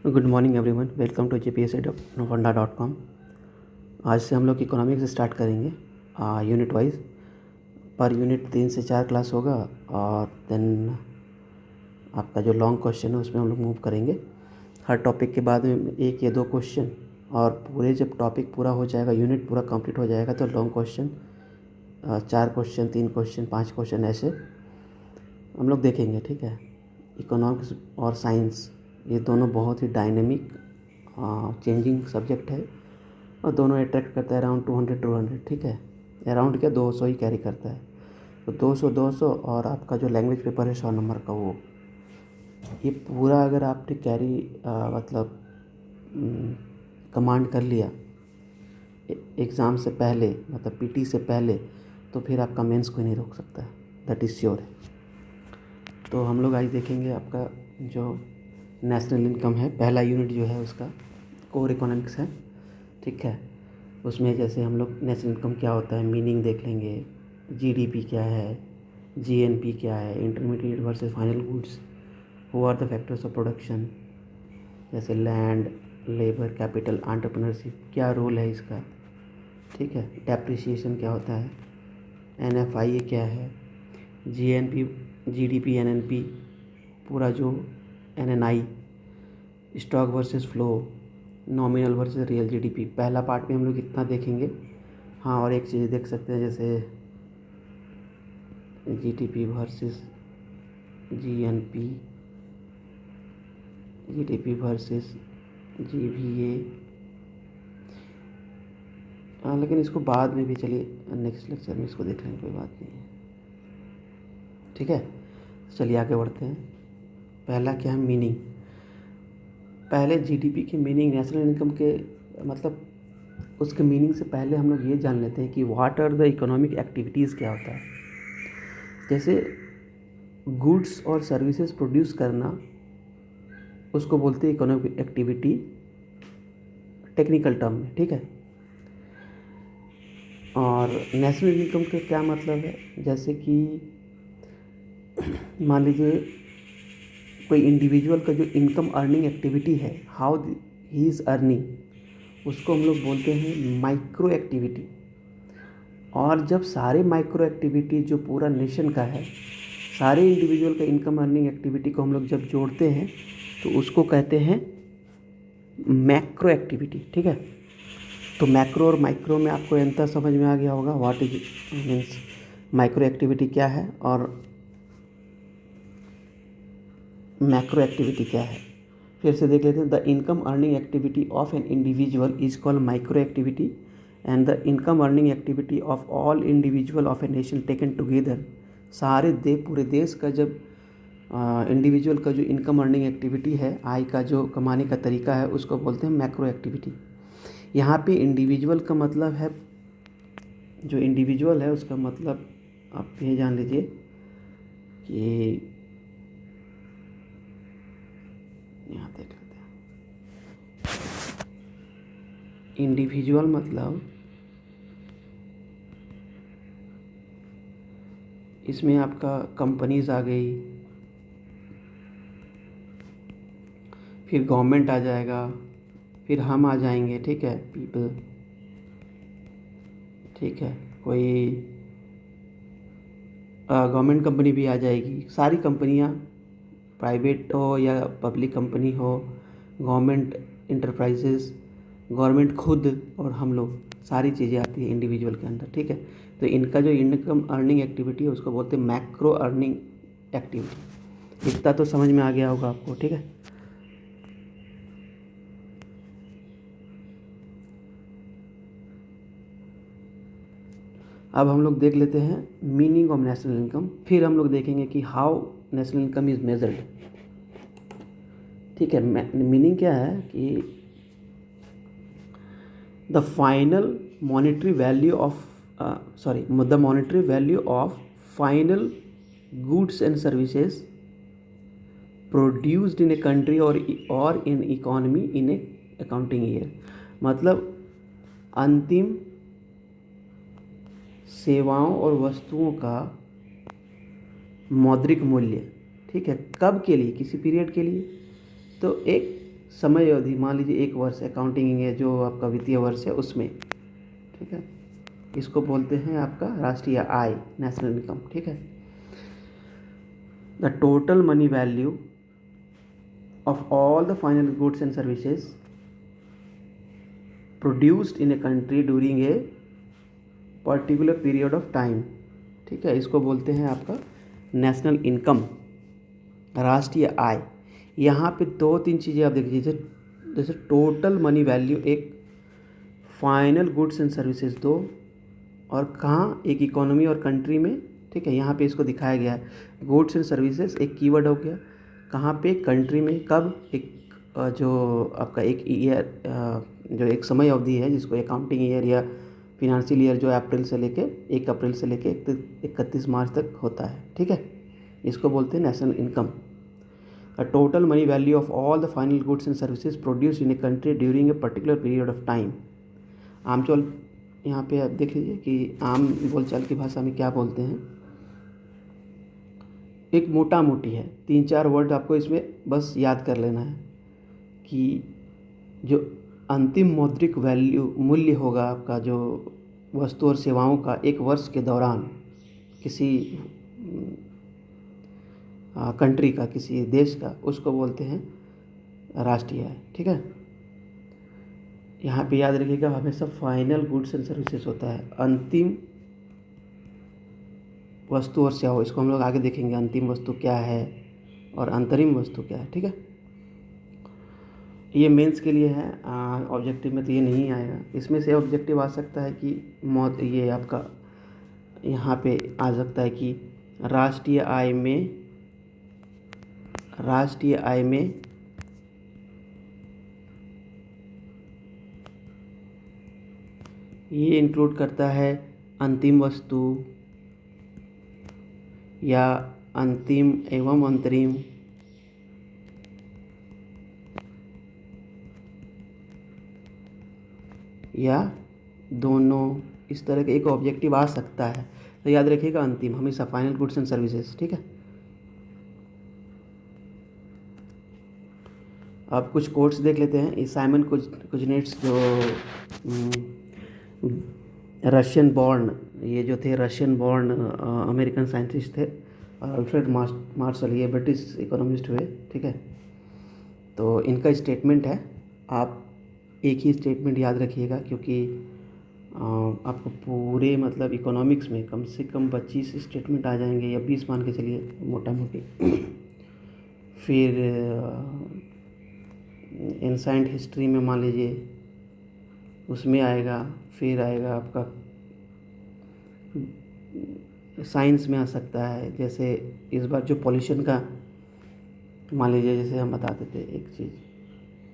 Good morning everyone, welcome to jpsa.novanda.com। आज से हम लोग इकोनॉमिक्स स्टार्ट करेंगे यूनिट वाइज। पर यूनिट 3 से 4 क्लास होगा और देन आपका जो लॉन्ग क्वेश्चन है उसमें हम लोग मूव करेंगे। हर टॉपिक के बाद में एक या दो क्वेश्चन, और पूरे जब टॉपिक पूरा हो जाएगा, यूनिट पूरा कंप्लीट हो जाएगा, तो long question 4 question, 3 question, 5 question ऐसे हम लोग देखेंगे। ठीक है। इकोनॉमिक्स और साइंस ये दोनों बहुत ही डायनेमिक चेंजिंग सब्जेक्ट है और दोनों अट्रैक्ट करता है अराउंड 200। ठीक है, अराउंड क्या 200 ही कैरी करता है। तो 200 और आपका जो लैंग्वेज पेपर है 100 नंबर का, वो ये पूरा अगर आपने कैरी मतलब कमांड कर लिया एग्ज़ाम से पहले, मतलब पीटी से पहले, तो फिर आपका मेंस कोई नहीं रोक सकता, दैट इज़ श्योर है। तो हम लोग आज देखेंगे आपका जो नेशनल इनकम है, पहला यूनिट जो है उसका कोर इकोनॉमिक्स है। ठीक है, उसमें जैसे हम लोग नेशनल इनकम क्या होता है मीनिंग देख लेंगे, जीडीपी क्या है, जीएनपी क्या है, intermediate versus final goods, who are the factors of production, जैसे लैंड, लेबर, कैपिटल, एंटरप्रेन्योरशिप, क्या रोल है इसका। ठीक है, डेप्रिसिएशन क्या होता है, एनएफआई क्या है, जीएनपी, जीडीपी, एनएनपी, पूरा जो NNI, stock versus flow, nominal versus real GDP. पहला पार्ट में हम लोग इतना देखेंगे। हाँ, और एक चीज़ देख सकते हैं जैसे GDP versus GNP, GDP versus GVA. हाँ, लेकिन इसको बाद में भी, चलिए नेक्स्ट लेक्चर में इसको देख लेंगे, कोई बात नहीं है। ठीक है, चलिए आगे बढ़ते हैं। पहला क्या है, मीनिंग। पहले जीडीपी की मीनिंग, नेशनल इनकम के मतलब उसके मीनिंग से पहले हम लोग ये जान लेते हैं कि what are the economic activities क्या होता है। जैसे गुड्स और सर्विसेज प्रोड्यूस करना, उसको बोलते हैं इकोनॉमिक एक्टिविटी टेक्निकल टर्म में। ठीक है, और नेशनल इनकम का क्या मतलब है, जैसे कि मान लीजिए कोई इंडिविजुअल का जो इनकम अर्निंग एक्टिविटी है, हाउ ही इज़ अर्निंग, उसको हम लोग बोलते हैं माइक्रो एक्टिविटी। और जब सारे माइक्रो एक्टिविटी जो पूरा नेशन का है, सारे इंडिविजुअल का इनकम अर्निंग एक्टिविटी को हम लोग जब जोड़ते हैं तो उसको कहते हैं मैक्रो एक्टिविटी। ठीक है, तो मैक्रो और माइक्रो में आपको अंतर समझ में आ गया होगा, what is means micro activity क्या है और मैक्रो एक्टिविटी क्या है। फिर से देख लेते हैं। The income earning activity of an individual is called micro activity and the income earning activity of all individual of a nation taken together. पूरे देश का जब इंडिविजुअल का जो इनकम अर्निंग एक्टिविटी है, आय का जो कमाने का तरीका है, उसको बोलते हैं मैक्रो एक्टिविटी। यहाँ पे इंडिविजुअल का मतलब है, जो इंडिविजुअल है उसका मतलब आप ये जान लीजिए कि यहाँ देख लेते हैं। इंडिविजुअल मतलब इसमें आपका कंपनीज आ गई, फिर गवर्नमेंट आ जाएगा, फिर हम आ जाएंगे। ठीक है, पीपल। ठीक है, कोई गवर्नमेंट कंपनी भी आ जाएगी, सारी कंपनियां, प्राइवेट हो या पब्लिक कंपनी हो, गवर्नमेंट इंटरप्राइजेस, गवर्नमेंट खुद, और हम लोग, सारी चीज़ें आती हैं इंडिविजुअल के अंदर। ठीक है, तो इनका जो इनकम अर्निंग एक्टिविटी है उसको बोलते हैं मैक्रो अर्निंग एक्टिविटी। इतना तो समझ में आ गया होगा आपको। ठीक है, अब हम लोग देख लेते हैं मीनिंग ऑफ नेशनल इनकम, फिर हम लोग देखेंगे कि how national income is measured. ठीक है, मीनिंग क्या है कि the final monetary value of the monetary value of final goods and services produced in a country और in economy in a accounting year. मतलब अंतिम सेवाओं और वस्तुओं का मौद्रिक मूल्य। ठीक है, कब के लिए, किसी पीरियड के लिए, तो एक समय अवधि, मान लीजिए 1 वर्ष अकाउंटिंग है जो आपका वित्तीय वर्ष है उसमें, ठीक है, इसको बोलते हैं आपका राष्ट्रीय आय, नेशनल इनकम, ठीक है। The total money value of all the final goods and services produced in a country during a particular period of time, ठीक है, इसको बोलते हैं आपका नेशनल इनकम, राष्ट्रीय आय। यहाँ पे 2-3 चीज़ें आप देखिए, जैसे टोटल मनी वैल्यू एक, फाइनल गुड्स एंड सर्विसेज 2, और कहाँ, एक इकोनॉमी और कंट्री में, ठीक है, यहाँ पे इसको दिखाया गया है। गुड्स एंड सर्विसेज एक कीवर्ड हो गया, कहाँ पे, कंट्री में, कब, एक जो आपका एक ईयर, जो एक समय अवधि है जिसको अकाउंटिंग ईयर या फिनेंशियल ईयर जो अप्रैल से लेके 1 अप्रैल से लेके 31 मार्च तक होता है, ठीक है, इसको बोलते हैं national income. A total money value of all the final goods and services produce in a country during a particular period of time. आमतौर यहाँ पे आप देख लीजिए कि आम बोलचाल की भाषा में क्या बोलते हैं, एक मोटा मोटी है, 3-4 वर्ड आपको इसमें बस याद कर लेना है कि जो अंतिम मौद्रिक वैल्यू, मूल्य होगा आपका, जो वस्तु और सेवाओं का 1 वर्ष के दौरान किसी कंट्री का, किसी देश का, उसको बोलते हैं राष्ट्रीय आय, ठीक है। यहाँ पे याद रखिएगा हमेशा फाइनल गुड्स एंड सर्विसेज होता है, अंतिम वस्तु और सेवा, इसको हम लोग आगे देखेंगे अंतिम वस्तु क्या है और अंतरिम वस्तु क्या है, ठीक है। ये मेंस के लिए है, ऑब्जेक्टिव में तो ये नहीं आएगा। इसमें से ऑब्जेक्टिव आ सकता है कि ये आपका यहाँ पे आ सकता है कि राष्ट्रीय आय में ये इंक्लूड करता है अंतिम वस्तु या अंतिम एवं अंतरिम, या दोनों, इस तरह का एक ऑब्जेक्टिव आ सकता है। तो याद रखिएगा अंतिम हमेशा, फाइनल गुड्स एंड सर्विसेज, ठीक है। अब कुछ कोट्स देख लेते हैं। साइमन कुजनेट्स जो रशियन बॉर्न, ये जो थे रशियन बॉर्न अमेरिकन साइंटिस्ट थे, और अल्फ्रेड मार्शल ये ब्रिटिश इकोनॉमिस्ट हुए, ठीक है। तो इनका स्टेटमेंट है, आप एक ही स्टेटमेंट याद रखिएगा क्योंकि आपको पूरे मतलब इकोनॉमिक्स में कम से कम 25 स्टेटमेंट आ जाएंगे या 20 मान के चलिए मोटा मोटी। फिर एंसाइंट हिस्ट्री में मान लीजिए उसमें आएगा, फिर आएगा आपका साइंस में आ सकता है। जैसे इस बार जो पॉल्यूशन का मान लीजिए, जैसे हम बताते थे एक चीज़,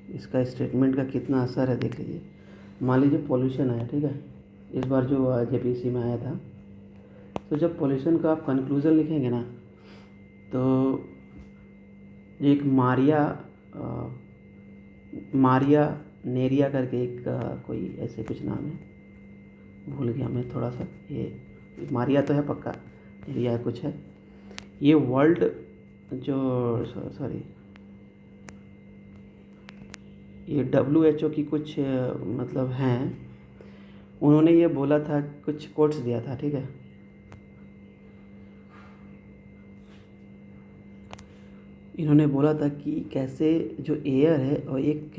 इसका स्टेटमेंट का कितना असर है देख लीजिए। मान लीजिए पॉल्यूशन आया, ठीक है, इस बार जो जेपीसी में आया था, तो जब पॉल्यूशन का आप कंक्लूज़न लिखेंगे ना, तो एक मारिया नेरिया करके एक कोई ऐसे कुछ नाम है, भूल गया मैं थोड़ा सा, ये मारिया तो है पक्का, नेरिया कुछ है, ये वर्ल्ड जो सॉरी ये WHO की कुछ मतलब हैं, उन्होंने ये बोला था, कुछ कोट्स दिया था, ठीक है। इन्होंने बोला था कि कैसे जो एयर है और एक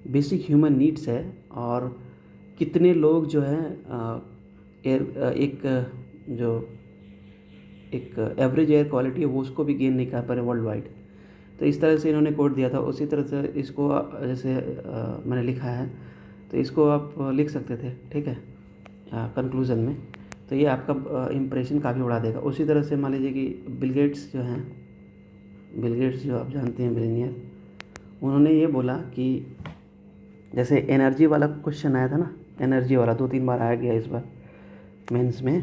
बेसिक ह्यूमन नीड्स है, और कितने लोग जो है एक एवरेज एयर क्वालिटी है वो उसको भी गेन नहीं कर पा रहे वर्ल्ड वाइड। तो इस तरह से इन्होंने कोट दिया था। उसी तरह से इसको जैसे मैंने लिखा है, तो इसको आप लिख सकते थे, ठीक है, कंक्लूज़न में। तो ये आपका इम्प्रेशन काफ़ी उड़ा देगा। उसी तरह से मान लीजिए कि बिल गेट्स जो आप जानते हैं बिलियनियर, उन्होंने ये बोला कि जैसे एनर्जी वाला क्वेश्चन आया था ना, एनर्जी वाला 2-3 बार आया गया इस बार मेंस में,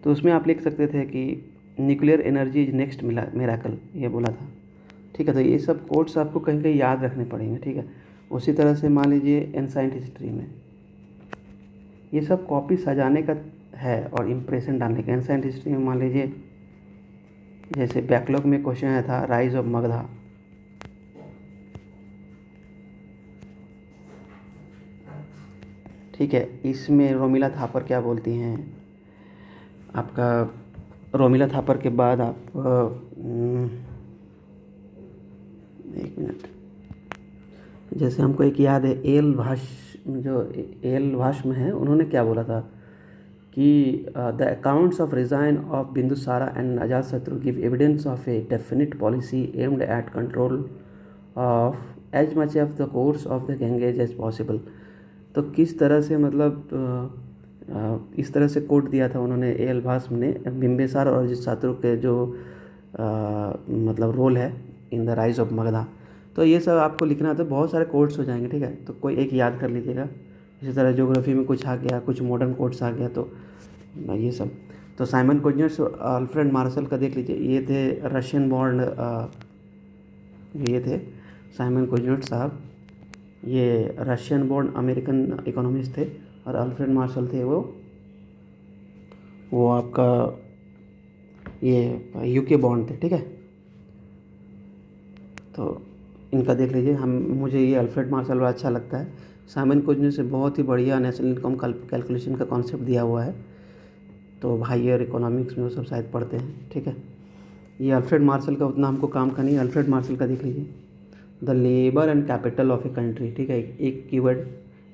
तो उसमें आप लिख सकते थे कि nuclear energy is next miracle, ये बोला था, ठीक है। तो ये सब कोट्स आपको कहीं कहीं याद रखने पड़ेंगे, ठीक है। उसी तरह से मान लीजिए एंसाइंट हिस्ट्री में ये सब कॉपी सजाने का है और इम्प्रेशन डालने का। एंसाइंट हिस्ट्री में मान लीजिए जैसे बैकलॉग में क्वेश्चन आया था राइज ऑफ मगधा, ठीक है। इसमें रोमिला थापर क्या बोलती हैं आपका, रोमिला थापर के बाद आप एक मिनट, जैसे हमको एक याद है एल भाष्म है, उन्होंने क्या बोला था कि the accounts of reign of Bindusara and Ajatashatru give evidence of a definite policy aimed at control of as much of the course of the Ganges as possible. तो किस तरह से मतलब इस तरह से कोट दिया था उन्होंने एल भाष्म ने बिंबिसार और अजातशत्रु के जो मतलब रोल है in the rise of Magadha. तो ये सब आपको लिखना है, तो बहुत सारे कोट्स हो जाएंगे, ठीक है। तो कोई एक याद कर लीजिएगा। इसी तरह ज्योग्राफी में कुछ आ गया, कुछ मॉडर्न कोट्स आ गया, तो ये सब। तो साइमन कोजनेट्स और अल्फ्रेड मार्शल का देख लीजिए, ये थे रशियन बॉर्न, ये थे साइमन कोजनेट्स साहब, ये रशियन बॉर्न अमेरिकन इकोनॉमिस्ट थे। और अल्फ्रेड मार्शल थे वो आपका ये यूके बॉर्न थे, ठीक है। तो इनका देख लीजिए, मुझे ये अल्फ्रेड मार्शल बड़ा अच्छा लगता है। साइमन कोजनेट्स से बहुत ही बढ़िया नेशनल इनकम कैलकुलेशन का कॉन्सेप्ट दिया हुआ है, तो हायर इकोनॉमिक्स में वो सब शायद पढ़ते हैं, ठीक है। ये अल्फ्रेड मार्शल का उतना हमको काम का नहीं, अल्फ्रेड मार्शल का देख लीजिए, the labour and capital of a country, ठीक है। एक keyword,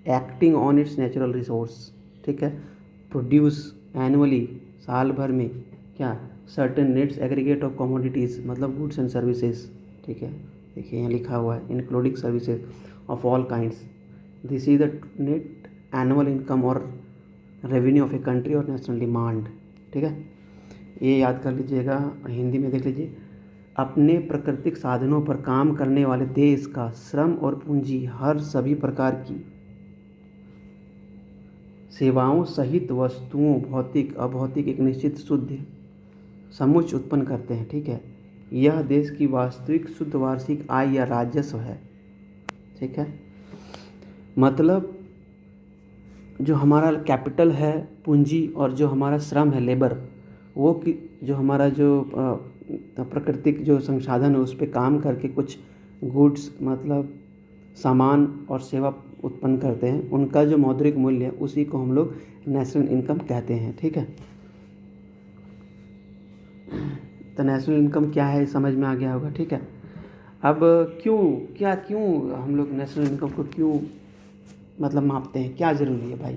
acting on it's natural resource, ठीक है। प्रोड्यूस एनुअली, साल भर में क्या, certain nets aggregate of commodities, मतलब गुड्स एंड सर्विसेज, ठीक है। देखिए यहाँ लिखा हुआ है, including services of all kinds, this is the net annual income और रेवेन्यू ऑफ ए कंट्री और नेशनल डिमांड, ठीक है। ये याद कर लीजिएगा। हिंदी में देख लीजिए, अपने प्राकृतिक साधनों पर काम करने वाले देश का श्रम और पूंजी हर सभी प्रकार की सेवाओं सहित वस्तुओं, भौतिक अभौतिक, एक निश्चित शुद्ध समुच्चय उत्पन्न करते हैं, ठीक है। यह देश की वास्तविक शुद्ध वार्षिक आय या राजस्व है, ठीक है। मतलब जो हमारा कैपिटल है, पूंजी, और जो हमारा श्रम है, लेबर, वो कि जो हमारा जो प्राकृतिक जो संसाधन है उस पर काम करके कुछ गुड्स मतलब सामान और सेवा उत्पन्न करते हैं, उनका जो मौद्रिक मूल्य है उसी को हम लोग नेशनल इनकम कहते हैं, ठीक है। तो नेशनल इनकम क्या है समझ में आ गया होगा, ठीक है। अब क्यों हम लोग नेशनल इनकम को क्यों मतलब मापते हैं, क्या ज़रूरी है भाई।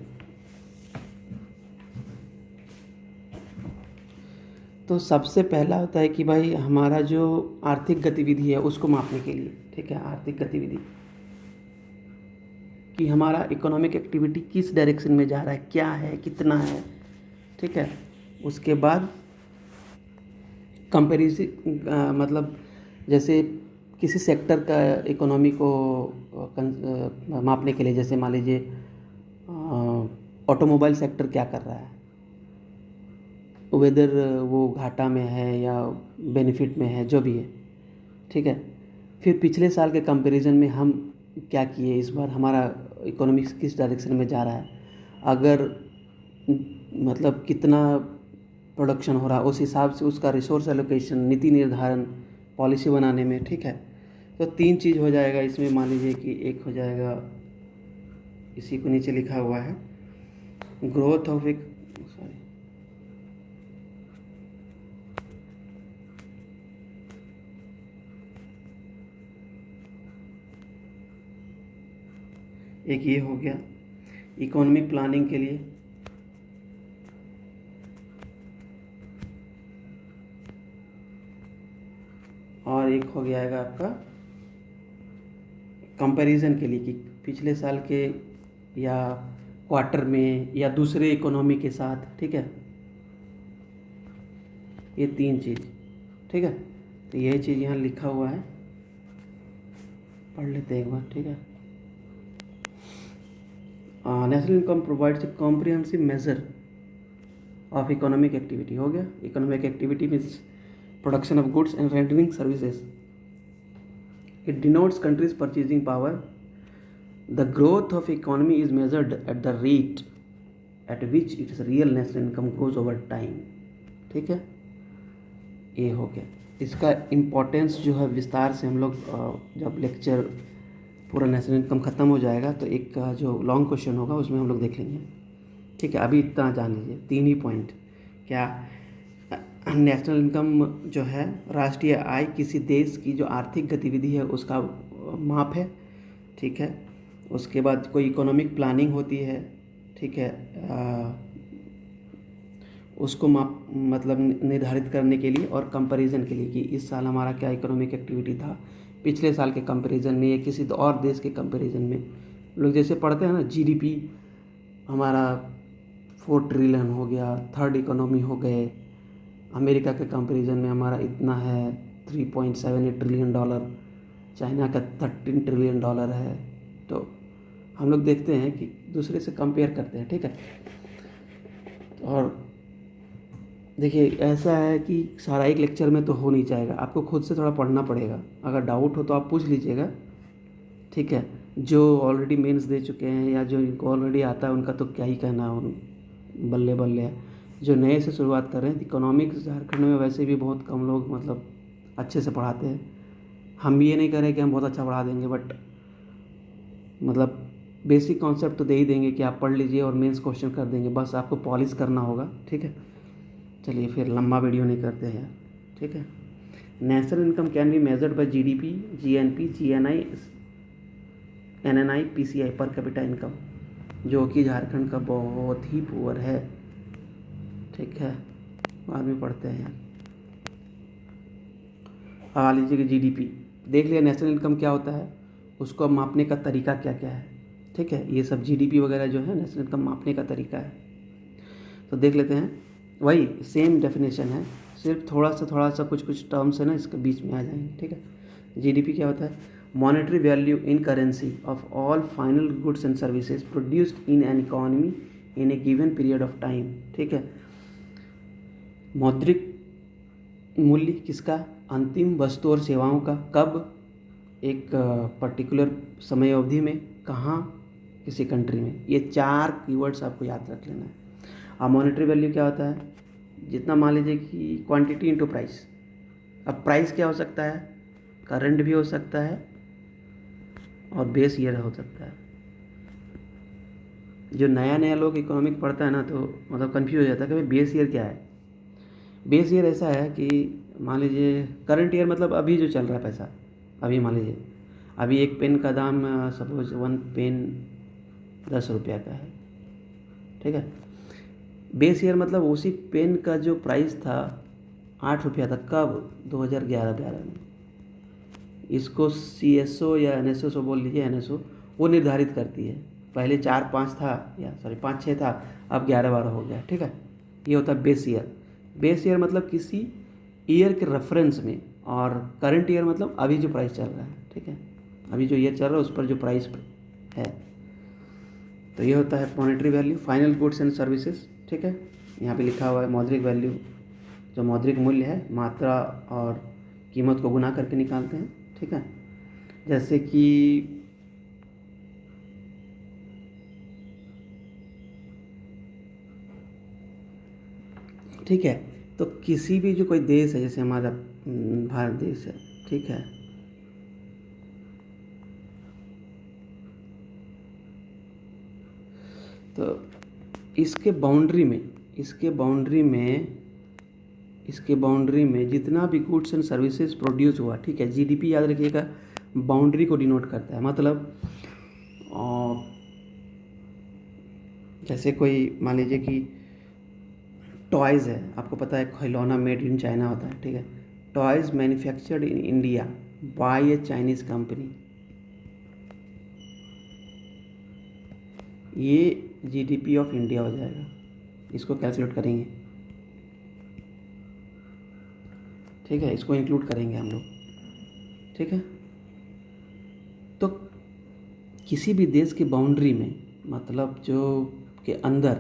तो सबसे पहला होता है कि भाई हमारा जो आर्थिक गतिविधि है उसको मापने के लिए, ठीक है। आर्थिक गतिविधि कि हमारा इकोनॉमिक एक्टिविटी किस डायरेक्शन में जा रहा है, क्या है, कितना है, ठीक है। उसके बाद कंपेरिजन, मतलब जैसे किसी सेक्टर का इकोनॉमी को मापने के लिए, जैसे मान लीजिए ऑटोमोबाइल सेक्टर क्या कर रहा है, वेदर वो घाटा में है या बेनिफिट में है, जो भी है, ठीक है। फिर पिछले साल के कंपैरिजन में हम क्या किए, इस बार हमारा इकोनॉमिक्स किस डायरेक्शन में जा रहा है, अगर मतलब कितना प्रोडक्शन हो रहा है, उस हिसाब से उसका रिसोर्स एलोकेशन, नीति निर्धारण, पॉलिसी बनाने में, ठीक है। तो 3 चीज़ हो जाएगा इसमें। मान लीजिए कि एक हो जाएगा, इसी को नीचे लिखा हुआ है, ग्रोथ ऑफ एक एक ये हो गया इकोनॉमिक प्लानिंग के लिए, और एक हो गया है आपका कंपैरिजन के लिए कि पिछले साल के या क्वार्टर में या दूसरे इकोनॉमी के साथ, ठीक है। ये 3 चीज़, ठीक है। तो यही चीज़ यहाँ लिखा हुआ है, पढ़ लेते हैं एक बार, ठीक है। National income provides a comprehensive measure of economic activity, हो गया। Economic activity means production of goods and rendering services. It denotes country's purchasing power. The growth of economy is measured at the rate at which its real national income grows over time, ठीक है। ये हो गया। इसका importance जो है विस्तार से हम लोग जब लेक्चर पूरा नेशनल इनकम ख़त्म हो जाएगा तो एक जो लॉन्ग क्वेश्चन होगा उसमें हम लोग देख लेंगे। ठीक है, अभी इतना जान लीजिए, 3 ही पॉइंट। क्या नेशनल इनकम जो है राष्ट्रीय आय किसी देश की जो आर्थिक गतिविधि है उसका माप है। ठीक है, उसके बाद कोई इकोनॉमिक प्लानिंग होती है। ठीक है, उसको माप मतलब निर्धारित करने के लिए और कंपैरिजन के लिए कि इस साल हमारा क्या इकोनॉमिक एक्टिविटी था पिछले साल के कंपैरिजन में या किसी और देश के कंपैरिजन में। लोग जैसे पढ़ते हैं ना, जीडीपी हमारा 4 ट्रिलियन हो गया, थर्ड इकोनॉमी हो गए, अमेरिका के कंपैरिजन में हमारा इतना है, $3.78 ट्रिलियन, चाइना का $13 ट्रिलियन है। तो हम लोग देखते हैं कि दूसरे से कंपेयर करते हैं। ठीक है, और देखिए ऐसा है कि सारा एक लेक्चर में तो हो नहीं जाएगा, आपको खुद से थोड़ा पढ़ना पड़ेगा। अगर डाउट हो तो आप पूछ लीजिएगा। ठीक है, जो ऑलरेडी मेंस दे चुके हैं या जो इनको ऑलरेडी आता है उनका तो क्या ही कहना है, बल्ले बल्ले है। जो नए से शुरुआत कर रहे हैं, इकोनॉमिक्स झारखंड में वैसे भी बहुत कम लोग मतलब अच्छे से पढ़ाते हैं। हम भी ये नहीं कह रहे कि हम बहुत अच्छा पढ़ा देंगे, बट मतलब बेसिक कॉन्सेप्ट तो दे ही देंगे कि आप पढ़ लीजिए और मेंस क्वेश्चन कर देंगे, बस आपको पॉलिश करना होगा। ठीक है, चलिए फिर लंबा वीडियो नहीं करते हैं यार। ठीक है, national income can be measured by GDP, GNP, GNI, NNI, PCI, per capita income, जो कि झारखंड का बहुत ही पुअर है। ठीक है, बाद में पढ़ते हैं यार। हाँ लीजिए कि जीडीपी देख लिया, नेशनल इनकम क्या होता है, उसको मापने का तरीका क्या क्या है। ठीक है, ये सब जीडीपी वगैरह जो है नेशनल इनकम मापने का तरीका है। तो देख लेते हैं, वही सेम डेफिनेशन है, सिर्फ थोड़ा सा कुछ टर्म्स है ना इसके बीच में आ जाएंगे। ठीक है, जीडीपी क्या होता है, monetary value in currency of all final goods and services produced in an economy in A given period of time. ठीक है, मौद्रिक मूल्य किसका, अंतिम वस्तु और सेवाओं का, कब, एक पर्टिकुलर समय अवधि में, कहाँ, किसी कंट्री में। ये 4 कीवर्ड्स आपको याद रख लेना है। अब मॉनेटरी वैल्यू क्या होता है, जितना मान लीजिए कि क्वांटिटी इनटू प्राइस। अब प्राइस क्या हो सकता है, करंट भी हो सकता है और बेस ईयर हो सकता है। जो नया लोग इकोनॉमिक पढ़ता है ना तो मतलब कंफ्यूज हो जाता है कि भाई बेस ईयर क्या है। बेस ईयर ऐसा है कि मान लीजिए करंट ईयर मतलब अभी जो चल रहा है पैसा, अभी मान लीजिए अभी एक पेन का दाम सपोज 1 पेन 10 रुपया का है। ठीक है, बेस ईयर मतलब उसी पेन का जो प्राइस था 8 रुपया था, कब, 2011-12 में। इसको CSO या NSO बोल लीजिए, NSO वो निर्धारित करती है। पहले 4-5 था, या सॉरी 5-6 था, अब 11-12 हो गया। ठीक है, ये होता है बेस ईयर। बेस ईयर मतलब किसी ईयर के रेफरेंस में, और करंट ईयर मतलब अभी जो प्राइस चल रहा है। ठीक है, अभी जो ईयर चल रहा है उस पर जो प्राइस है। तो ये होता है monetary value, final goods and services. ठीक है, यहाँ पे लिखा हुआ है मौद्रिक वैल्यू, जो मौद्रिक मूल्य है मात्रा और कीमत को गुना करके निकालते हैं। ठीक है, जैसे कि ठीक है, तो किसी भी जो कोई देश है, जैसे हमारा भारत देश है। ठीक है, तो इसके बाउंड्री में जितना भी गुड्स एंड सर्विसेज प्रोड्यूस हुआ। ठीक है, जीडीपी याद रखिएगा बाउंड्री को डिनोट करता है। मतलब जैसे कोई मान लीजिए कि टॉयज़ है, आपको पता है खिलौना मेड इन चाइना होता है। ठीक है, toys manufactured in India by A Chinese company, ये जीडीपी ऑफ इंडिया हो जाएगा। इसको कैलकुलेट करेंगे। ठीक है, इसको इंक्लूड करेंगे हम लोग। ठीक है, तो किसी भी देश की बाउंड्री में मतलब जो के अंदर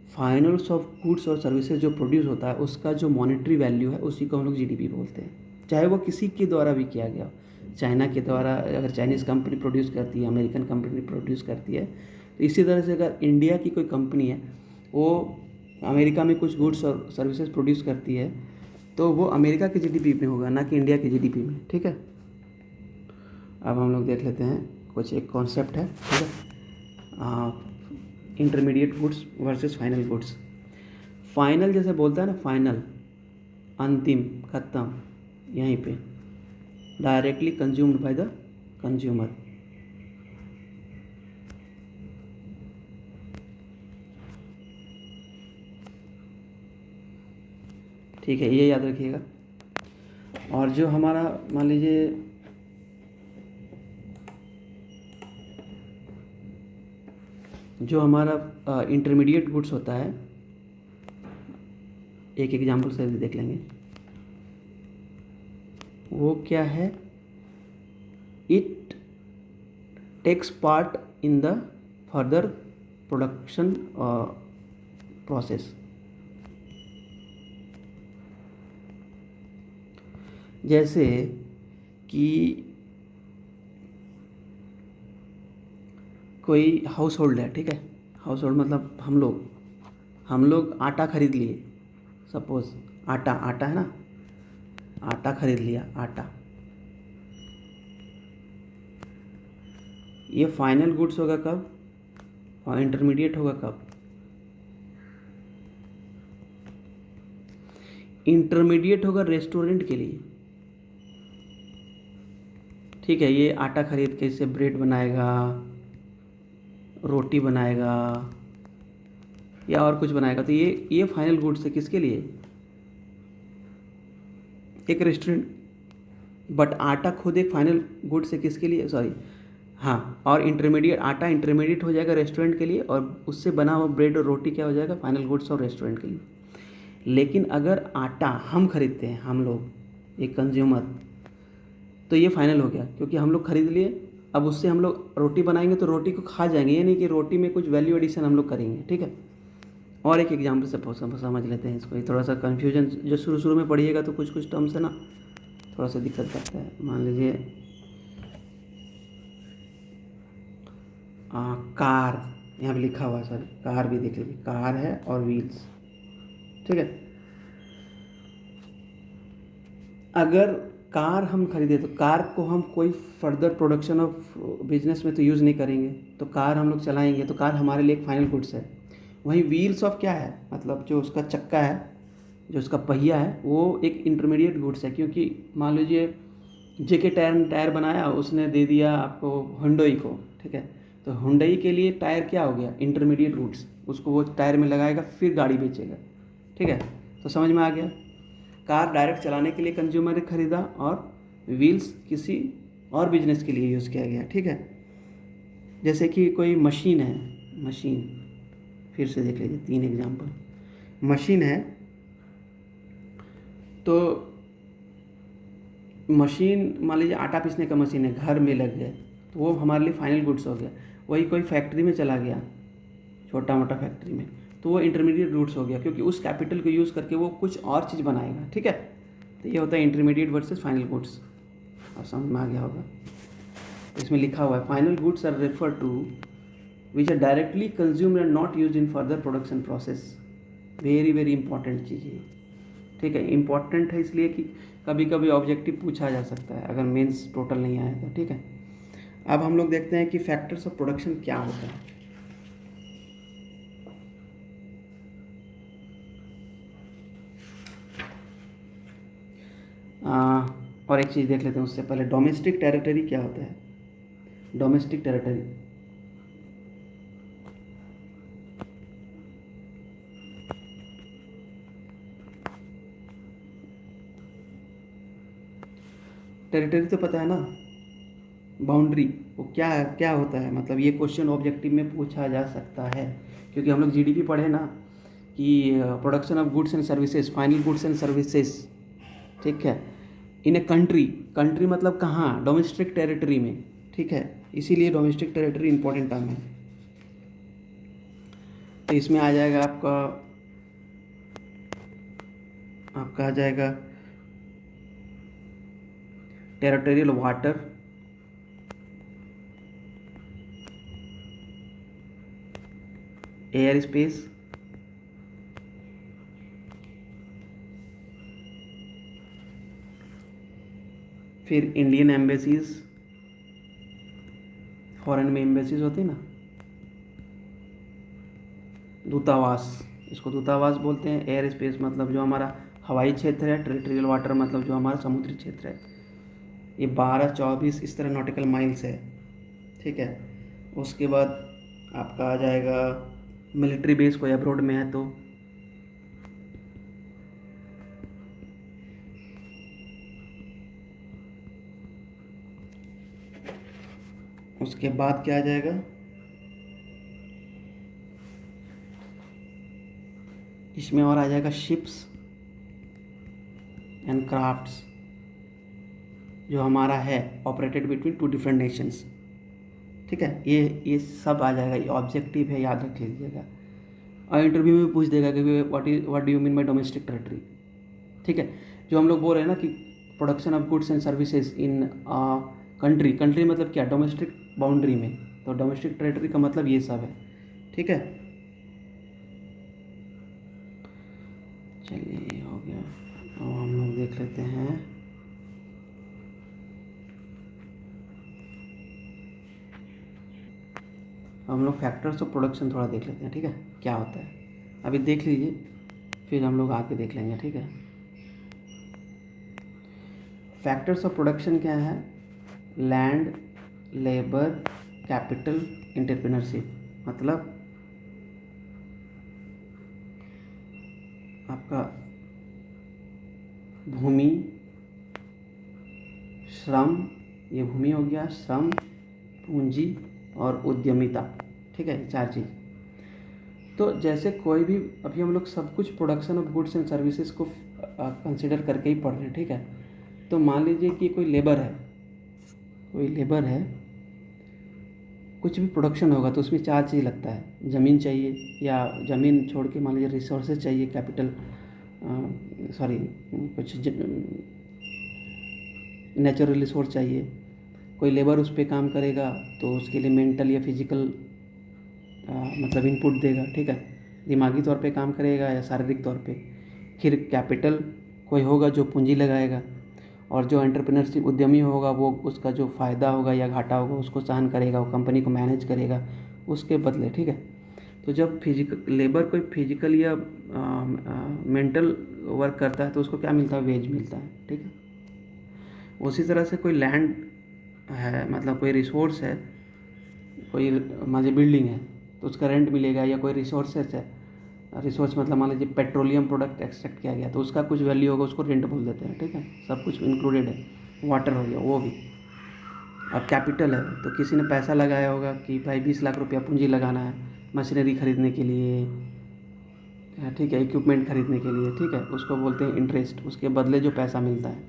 फाइनल्स ऑफ गुड्स और सर्विसेज जो प्रोड्यूस होता है उसका जो मॉनेटरी वैल्यू है उसी को हम लोग जीडीपी बोलते हैं। चाहे वो किसी के द्वारा भी किया गया, चाइना के द्वारा अगर चाइनीज़ कंपनी प्रोड्यूस करती है, अमेरिकन कंपनी प्रोड्यूस करती है, तो इसी तरह से अगर इंडिया की कोई कंपनी है वो अमेरिका में कुछ गुड्स और सर्विसेज प्रोड्यूस करती है तो वो अमेरिका के जीडीपी में होगा, ना कि इंडिया के जीडीपी में। ठीक है, अब हम लोग देख लेते हैं कुछ एक कॉन्सेप्ट है, ठीक है। Intermediate goods versus final goods. Final जैसे बोलता है ना, फाइनल, अंतिम, ख़त्म, यहीं पे directly consumed by the consumer. ठीक है, ये याद रखिएगा। और जो हमारा मान लीजिए जो हमारा इंटरमीडिएट गुड्स होता है, एक एग्जांपल से भी देख लेंगे। वो क्या है? It takes part in the further production process. जैसे कि कोई हाउस होल्ड है, ठीक है। हाउस होल्ड मतलब हम लोग आटा खरीद लिए, सपोज आटा आटा है ना, आटा खरीद लिया, आटा, ये फाइनल गुड्स होगा कब और इंटरमीडिएट होगा कब? इंटरमीडिएट होगा रेस्टोरेंट के लिए, ठीक है। ये आटा खरीद के इससे ब्रेड बनाएगा, रोटी बनाएगा या और कुछ बनाएगा, तो ये फाइनल गुड्स है किसके लिए? एक रेस्टोरेंट। बट आटा खुद एक फाइनल गुड्स है किसके लिए? सॉरी, हाँ। और इंटरमीडिएट, आटा इंटरमीडिएट हो जाएगा रेस्टोरेंट के लिए, और उससे बना हुआ ब्रेड और रोटी क्या हो जाएगा? फाइनल गुड्स और रेस्टोरेंट के लिए। लेकिन अगर आटा हम खरीदते हैं, हम लोग एक कंज्यूमर, तो ये फाइनल हो गया, क्योंकि हम लोग खरीद लिए। अब उससे हम लोग रोटी बनाएंगे तो रोटी को खा जाएंगे, ये नहीं कि रोटी में कुछ वैल्यू एडिशन हम लोग करेंगे, ठीक है। और एक एग्जाम्पल से समझ लेते हैं इसको। ये थोड़ा सा कन्फ्यूजन, जो शुरू शुरू में पढ़िएगा तो कुछ कुछ टर्म्स है ना, थोड़ा सा दिक्कत करता है। मान लीजिए कार, यहाँ पे लिखा हुआ है, सर कार भी देख लीजिए, कार है और व्हील्स, ठीक है। अगर कार हम खरीदे तो कार को हम कोई फर्दर प्रोडक्शन ऑफ बिजनेस में तो यूज़ नहीं करेंगे, तो कार हम लोग चलाएंगे, तो कार हमारे लिए एक फाइनल गुड्स है। वहीं व्हील्स ऑफ क्या है? मतलब जो उसका चक्का है, जो उसका पहिया है, वो एक इंटरमीडिएट गुड्स है। क्योंकि मान लीजिए जेके टायर ने टायर बनाया, उसने दे दिया आपको हुंडई को, ठीक है। तो हुंडई के लिए टायर क्या हो गया? Intermediate goods. उसको वो टायर में लगाएगा, फिर गाड़ी बेचेगा, ठीक है। तो समझ में आ गया। कार डायरेक्ट चलाने के लिए कंज्यूमर ने खरीदा, और व्हील्स किसी और बिजनेस के लिए यूज़ किया गया, ठीक है। जैसे कि कोई मशीन है, मशीन, फिर से देख लीजिए 3 एग्जांपल। मशीन है, तो मशीन मान लीजिए आटा पीसने का मशीन है, घर में लग गया, तो वो हमारे लिए फाइनल गुड्स हो गया। वही कोई फैक्ट्री में चला गया, छोटा मोटा फैक्ट्री में, तो वो इंटरमीडिएट गुड्स हो गया, क्योंकि उस कैपिटल को यूज़ करके वो कुछ और चीज़ बनाएगा, ठीक है। तो ये होता है इंटरमीडिएट वर्सेस फाइनल गुड्स। और समझ में आ गया होगा। इसमें लिखा हुआ है final goods are refer to which are directly consumed and not use in further production process. Very very important चीज़ है, ठीक है। इंपॉर्टेंट है इसलिए कि कभी कभी ऑब्जेक्टिव पूछा जा सकता है, अगर मेंस टोटल नहीं आया तो, ठीक है। अब हम लोग देखते हैं कि फैक्टर्स ऑफ प्रोडक्शन क्या होता है। और एक चीज़ देख लेते हैं उससे पहले, डोमेस्टिक टेरिटरी क्या होता है? डोमेस्टिक टेरिटरी, टेरिटरी तो पता है ना, बाउंड्री, वो क्या होता है? मतलब ये क्वेश्चन ऑब्जेक्टिव में पूछा जा सकता है, क्योंकि हम लोग जीडीपी पढ़े ना, कि production of goods and services, final goods and services, ठीक है, इन ए कंट्री। कंट्री मतलब कहाँ? डोमेस्टिक टेरिटरी में, ठीक है। इसीलिए डोमेस्टिक टेरिटरी इंपॉर्टेंट टर्म है। तो इसमें आ जाएगा आपका आ जाएगा टेरिटोरियल वाटर, एयर स्पेस, फिर इंडियन एम्बेसीज, फॉरेन में एम्बेसीज होती ना, दूतावास, इसको दूतावास बोलते हैं। एयर स्पेस मतलब जो हमारा हवाई क्षेत्र है, टेरिटोरियल वाटर मतलब जो हमारा समुद्री क्षेत्र है। ये 12-24 इस तरह नॉटिकल माइल्स है, ठीक है। उसके बाद आपका आ जाएगा मिलिट्री बेस, कोई अब्रोड में है तो, उसके बाद क्या आ जाएगा, इसमें और आ जाएगा शिप्स एंड क्राफ्ट्स, जो हमारा है ऑपरेटेड बिटवीन 2 डिफरेंट नेशंस, ठीक है। ये सब आ जाएगा, ये ऑब्जेक्टिव है, याद रख लीजिएगा। और इंटरव्यू में पूछ देगा कि what do you mean by domestic territory, ठीक है। जो हम लोग बोल रहे हैं ना कि production of goods and services in country, country मतलब क्या, डोमेस्टिक बाउंड्री में, तो डोमेस्टिक टेरिटरी का मतलब ये सब है, ठीक है। चलिए हो गया, अब हम लोग देख लेते हैं हम लोग फैक्टर्स ऑफ प्रोडक्शन थोड़ा देख लेते हैं, ठीक है, क्या होता है। अभी देख लीजिए, फिर हम लोग आके देख लेंगे, ठीक है। फैक्टर्स ऑफ प्रोडक्शन क्या है, लैंड, लेबर, कैपिटल, एंटरप्रेन्योरशिप, मतलब आपका भूमि, श्रम, ये भूमि हो गया, श्रम, पूंजी और उद्यमिता, ठीक है, 4 चीज़। तो जैसे कोई भी, अभी हम लोग सब कुछ production of goods and services को कंसिडर करके ही पढ़ रहे हैं, ठीक है। तो मान लीजिए कि कोई लेबर है, कुछ भी प्रोडक्शन होगा तो उसमें 4 चीज़ लगता है। ज़मीन चाहिए, या ज़मीन छोड़ के मान लीजिए रिसोर्सेज चाहिए, कैपिटल, सॉरी, कुछ नेचुरल रिसोर्स चाहिए। कोई लेबर उस पर काम करेगा तो उसके लिए मेंटल या फिजिकल मतलब इनपुट देगा, ठीक है, दिमागी तौर पे काम करेगा या शारीरिक तौर पे। फिर कैपिटल कोई होगा जो पूंजी लगाएगा, और जो एंटरप्रेन्योरशिप उद्यमी होगा वो उसका जो फ़ायदा होगा या घाटा होगा उसको सहन करेगा, वो कंपनी को मैनेज करेगा उसके बदले, ठीक है। तो जब फिजिकल लेबर कोई फिजिकल या मेंटल वर्क करता है तो उसको क्या मिलता है, वेज मिलता है, ठीक है। उसी तरह से कोई लैंड है, मतलब कोई रिसोर्स है, कोई मान लीजिए बिल्डिंग है तो उसका रेंट मिलेगा, या कोई रिसोर्सेस है, रिसोर्स मतलब मान लीजिए पेट्रोलियम प्रोडक्ट एक्सट्रैक्ट किया गया तो उसका कुछ वैल्यू होगा, उसको रेंट बोल देते हैं, ठीक है। सब कुछ इंक्लूडेड है, वाटर हो गया वो भी। अब कैपिटल है तो किसी ने पैसा लगाया होगा कि भाई 20 लाख रुपया पूंजी लगाना है मशीनरी खरीदने के लिए, ठीक है, इक्विपमेंट खरीदने के लिए, ठीक है, उसको बोलते हैं इंटरेस्ट, उसके बदले जो पैसा मिलता है।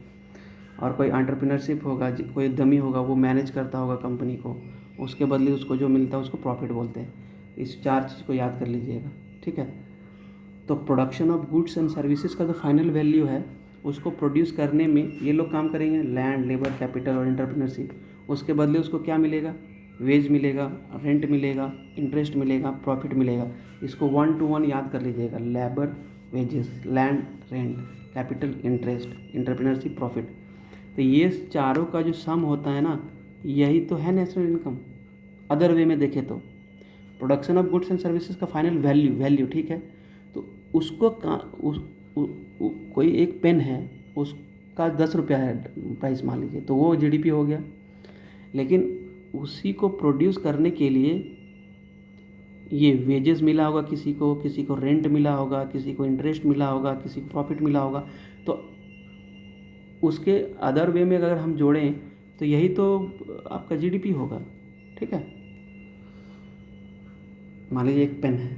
और कोई एंटरप्रेन्योरशिप होगा, कोई उद्यमी होगा, वो मैनेज करता होगा कंपनी को, उसके बदले उसको जो मिलता है उसको प्रॉफिट बोलते हैं। इस 4 चीज़ को याद कर लीजिएगा, ठीक है। तो production of goods and services का जो फाइनल वैल्यू है उसको प्रोड्यूस करने में ये लोग काम करेंगे, लैंड, लेबर, कैपिटल और एंटरप्रेन्योरशिप। उसके बदले उसको क्या मिलेगा, वेज मिलेगा, रेंट मिलेगा, इंटरेस्ट मिलेगा, प्रॉफिट मिलेगा। इसको 1 to 1 याद कर लीजिएगा, labour, wages, land, rent, capital, interest, entrepreneurship, profit. तो ये चारों का जो सम होता है ना, यही तो है नेशनल इनकम। अदर वे में देखें तो production of goods and services का फाइनल वैल्यू, ठीक है। तो उसको कोई एक पेन है उसका 10 रुपया है प्राइस मान लीजिए, तो वो जीडीपी हो गया। लेकिन उसी को प्रोड्यूस करने के लिए ये वेजेस मिला होगा, किसी को रेंट मिला होगा, किसी को इंटरेस्ट मिला होगा, किसी को प्रॉफिट मिला होगा। तो उसके अदर वे में अगर हम जोड़ें तो यही तो आपका जीडीपी होगा, ठीक है। मान लीजिए एक पेन है,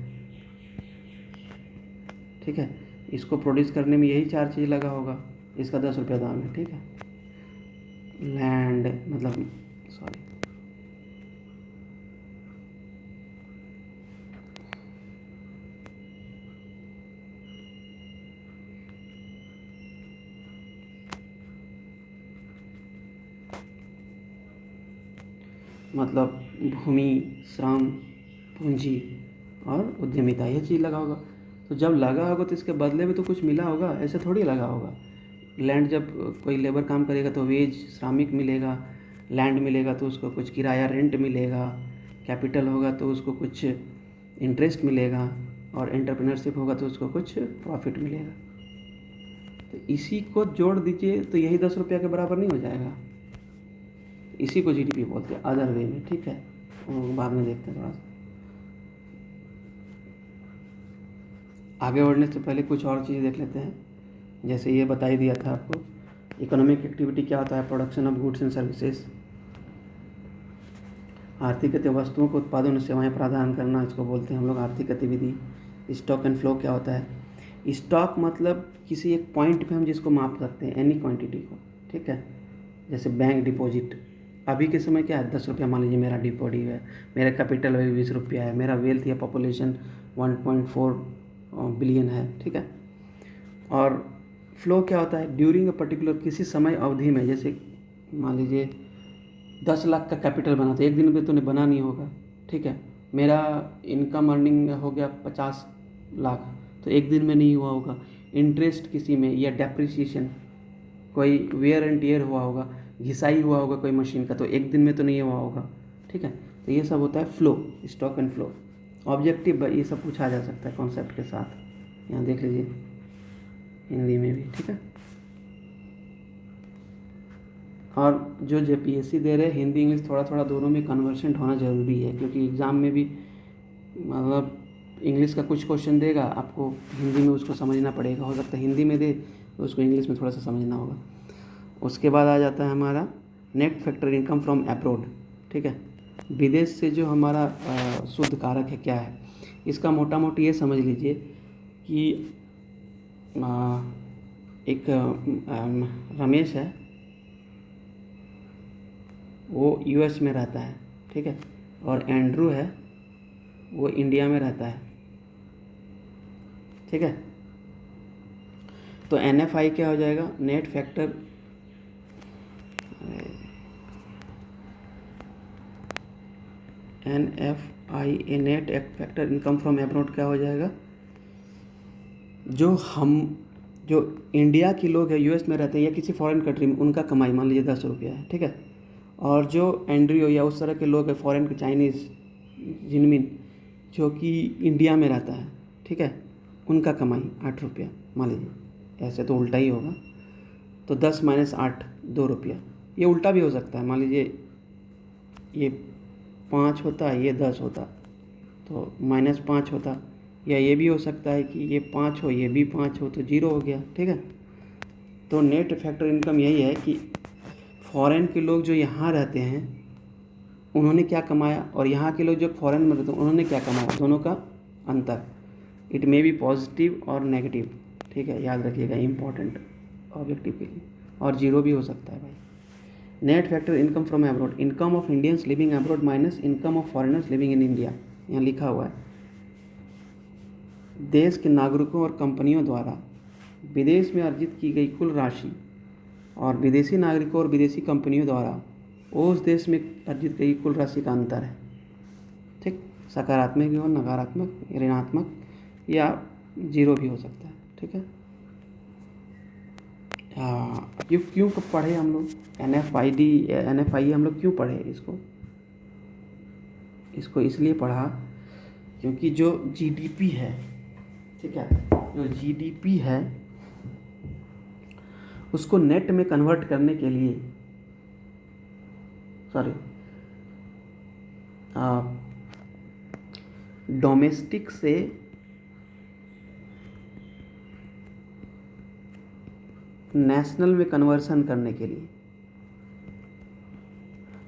ठीक है, इसको प्रोड्यूस करने में यही 4 चीज़ लगा होगा, इसका 10 रुपया दाम है, ठीक है। लैंड मतलब सॉरी मतलब भूमि, श्रम, पूंजी और उद्यमिता, यह चीज़ लगा होगा। तो जब लगा होगा तो इसके बदले में तो कुछ मिला होगा, ऐसे थोड़ी लगा होगा। लैंड जब कोई लेबर काम करेगा तो वेज, श्रमिक मिलेगा, लैंड मिलेगा तो उसको कुछ किराया रेंट मिलेगा, कैपिटल होगा तो उसको कुछ इंटरेस्ट मिलेगा, और एंटरप्रेन्योरशिप होगा तो उसको कुछ प्रॉफिट मिलेगा। तो इसी को जोड़ दीजिए तो यही 10 रुपया के बराबर नहीं हो जाएगा। इसी को जीडीपी बोलते हैं अदर वे में, ठीक है, वो बाद में देखते हैं। थोड़ा सा आगे बढ़ने से पहले कुछ और चीज़ देख लेते हैं। जैसे ये बता ही दिया था आपको, इकोनॉमिक एक्टिविटी क्या होता है, production of goods and services, आर्थिक वस्तुओं को उत्पादन और सेवाएं प्रदान करना, इसको बोलते हैं हम लोग आर्थिक गतिविधि। स्टॉक एंड फ्लो क्या होता है, स्टॉक मतलब किसी एक पॉइंट पे हम जिसको माप सकते हैं, एनी क्वांटिटी को, ठीक है। जैसे बैंक डिपॉजिट, अभी के समय क्या है, 10 रुपया मान लीजिए मेरा डिपॉजिट है, मेरा कैपिटल है 20 रुपया है, मेरा वेल्थ या पॉपुलेशन 1.4 बिलियन है, ठीक है। और फ्लो क्या होता है, ड्यूरिंग अ पर्टिकुलर किसी समय अवधि में, जैसे मान लीजिए 10 लाख का कैपिटल बना तो एक दिन में तो नहीं बना नहीं होगा, ठीक है। मेरा इनकम अर्निंग हो गया 50 लाख तो एक दिन में नहीं हुआ होगा। इंटरेस्ट किसी में या डेप्रिसिएशन, कोई वेयर एंड टियर हुआ होगा, घिसाई हुआ होगा कोई मशीन का, तो एक दिन में तो नहीं हुआ होगा, ठीक है। तो ये सब होता है flow, stock and flow. Objective ये सब पूछा जा सकता है कॉन्सेप्ट के साथ, यहाँ देख लीजिए हिंदी में भी, ठीक है। और जो जेपीएससी दे रहे हैं, हिंदी इंग्लिश थोड़ा थोड़ा दोनों में कन्वर्सेंट होना ज़रूरी है, क्योंकि एग्ज़ाम में भी मतलब इंग्लिश का कुछ क्वेश्चन देगा, आपको हिंदी में उसको समझना पड़ेगा। हो सकता है हिंदी में दे तो उसको इंग्लिश में थोड़ा सा समझना होगा। उसके बाद आ जाता है हमारा net factor income from abroad, ठीक है। विदेश से जो हमारा शुद्ध कारक है क्या है, इसका मोटा मोटी ये समझ लीजिए कि एक रमेश है, वो यूएस में रहता है, ठीक है, और एंड्रू है वो इंडिया में रहता है, ठीक है। तो NFI क्या हो जाएगा, net factor NFI net factor income from abroad क्या हो जाएगा, जो इंडिया के लोग हैं यूएस में रहते हैं या किसी फॉरेन कंट्री में, उनका कमाई मान लीजिए 10 रुपया है, ठीक है। और जो एंड्रियो या उस तरह के लोग हैं फॉरेन के, चाइनीज़ जिनमिन जो कि इंडिया में रहता है, ठीक है, उनका कमाई 8 रुपया मान लीजिए। ऐसे तो उल्टा ही होगा, तो 10 - 8 2 रुपया। ये उल्टा भी हो सकता है, मान लीजिए ये 5 होता, ये 10 होता तो -5 होता, या ये भी हो सकता है कि ये 5 हो ये भी 5 हो तो 0 हो गया, ठीक है। तो नेट फैक्टर इनकम यही है कि फॉरेन के लोग जो यहाँ रहते हैं उन्होंने क्या कमाया, और यहाँ के लोग जो फॉरेन में रहते हैं उन्होंने क्या कमाया, दोनों का अंतर। इट मे बी पॉजिटिव और नेगेटिव, ठीक है, याद रखिएगा, इम्पॉर्टेंट ऑब्जेक्टिव के लिए। और 0 भी हो सकता है भाई। Net factor income from abroad, income of Indians living abroad minus income of foreigners living in India, यहाँ लिखा हुआ है। देश के नागरिकों और कंपनियों द्वारा विदेश में अर्जित की गई कुल राशि और विदेशी नागरिकों और विदेशी कंपनियों द्वारा उस देश में अर्जित गई कुल राशि का अंतर है, ठीक। सकारात्मक भी हो, नकारात्मक, ऋणात्मक, या 0 भी हो सकता है, ठीक है। हाँ, ये क्यों पढ़े हम लोग NFI हम लोग क्यों पढ़े इसको इसलिए पढ़ा क्योंकि जो GDP है, ठीक है, जो GDP है उसको नेट में कन्वर्ट करने के लिए, डोमेस्टिक से नेशनल में कन्वर्सन करने के लिए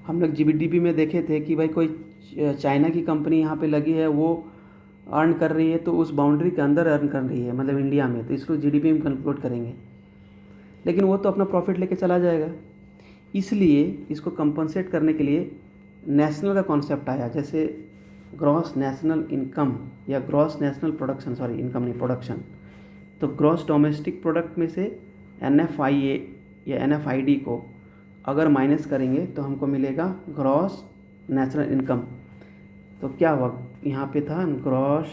हम लोग GDP में देखे थे कि भाई कोई चाइना की कंपनी यहाँ पे लगी है, वो अर्न कर रही है तो उस बाउंड्री के अंदर अर्न कर रही है, मतलब इंडिया में, तो इसको GDP में कन्वर्ट करेंगे, लेकिन वो तो अपना प्रॉफिट लेके चला जाएगा। इसलिए इसको कंपनसेट करने के लिए नेशनल का कॉन्सेप्ट आया, जैसे ग्रॉस नेशनल इनकम या ग्रॉस नेशनल प्रोडक्शन, इनकम नहीं, प्रोडक्शन। तो ग्रॉस डोमेस्टिक प्रोडक्ट में से NFIA या NFID को अगर माइनस करेंगे तो हमको मिलेगा ग्रॉस नेशनल इनकम। तो क्या हुआ, यहाँ पे था ग्रॉस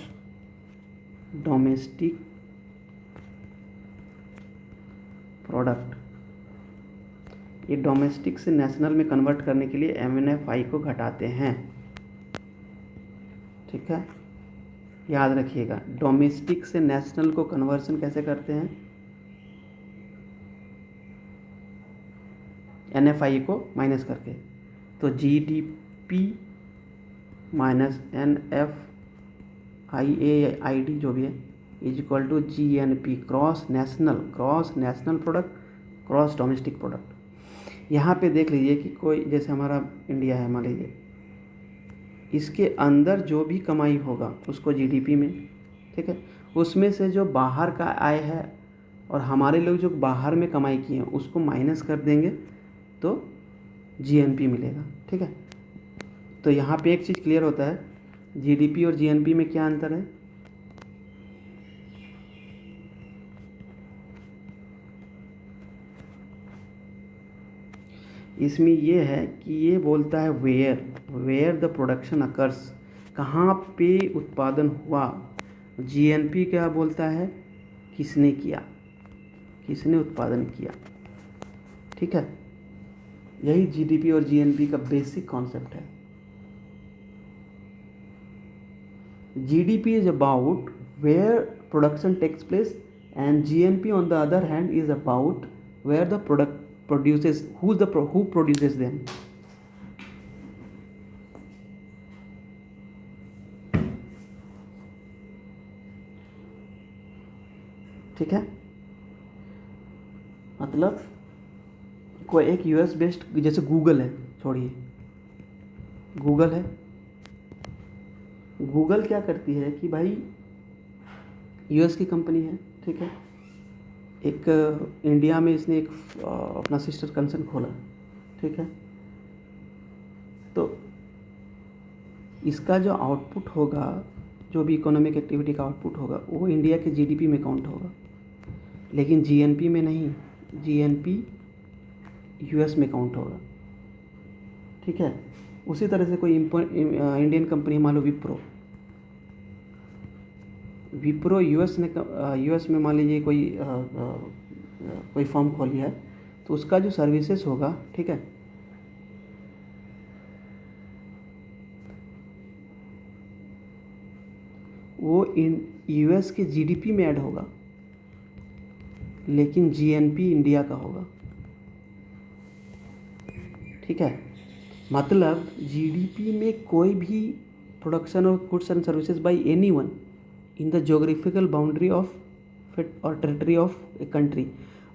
डोमेस्टिक प्रोडक्ट, ये डोमेस्टिक से नेशनल में कन्वर्ट करने के लिए MNFI को घटाते हैं, ठीक है, याद रखिएगा। डोमेस्टिक से नेशनल को कन्वर्सन कैसे करते हैं, NFI को माइनस करके। तो GDP माइनस NFIAID जो भी है is equal to GNP, gross national product, gross domestic product. यहाँ पे देख लीजिए कि कोई जैसे हमारा इंडिया है मान लीजिए, इसके अंदर जो भी कमाई होगा उसको GDP में, ठीक है, उसमें से जो बाहर का आय है और हमारे लोग जो बाहर में कमाई किए हैं उसको माइनस कर देंगे तो GNP मिलेगा, ठीक है। तो यहाँ पे एक चीज़ क्लियर होता है, GDP और GNP में क्या अंतर है। इसमें ये है कि ये बोलता है वेयर द प्रोडक्शन अकर्स, कहाँ पे उत्पादन हुआ। GNP क्या बोलता है, किसने किया, किसने उत्पादन किया, ठीक है। यही GDP और GNP का बेसिक कॉन्सेप्ट है। GDP is about where production takes place and GNP on the other hand is about where the product produces, who produces them। ठीक है, मतलब कोई एक US बेस्ड जैसे गूगल है, छोड़िए गूगल है, गूगल क्या करती है कि भाई US की कंपनी है, ठीक है, एक इंडिया में इसने एक अपना सिस्टर कंसर्न खोला, ठीक है, तो इसका जो आउटपुट होगा, जो भी इकोनॉमिक एक्टिविटी का आउटपुट होगा वो इंडिया के GDP में काउंट होगा, लेकिन GNP में नहीं, GNP US में काउंट होगा, ठीक है। उसी तरह से कोई इंडियन कंपनी मान लो विप्रो US में मान लीजिए कोई फॉर्म खोली है, तो उसका जो सर्विसेज होगा, ठीक है, वो US के GDP में ऐड होगा, लेकिन GNP इंडिया का होगा, ठीक है। मतलब GDP में कोई भी production of goods and services by anyone in the geographical boundary of और टेरिटरी ऑफ ए कंट्री,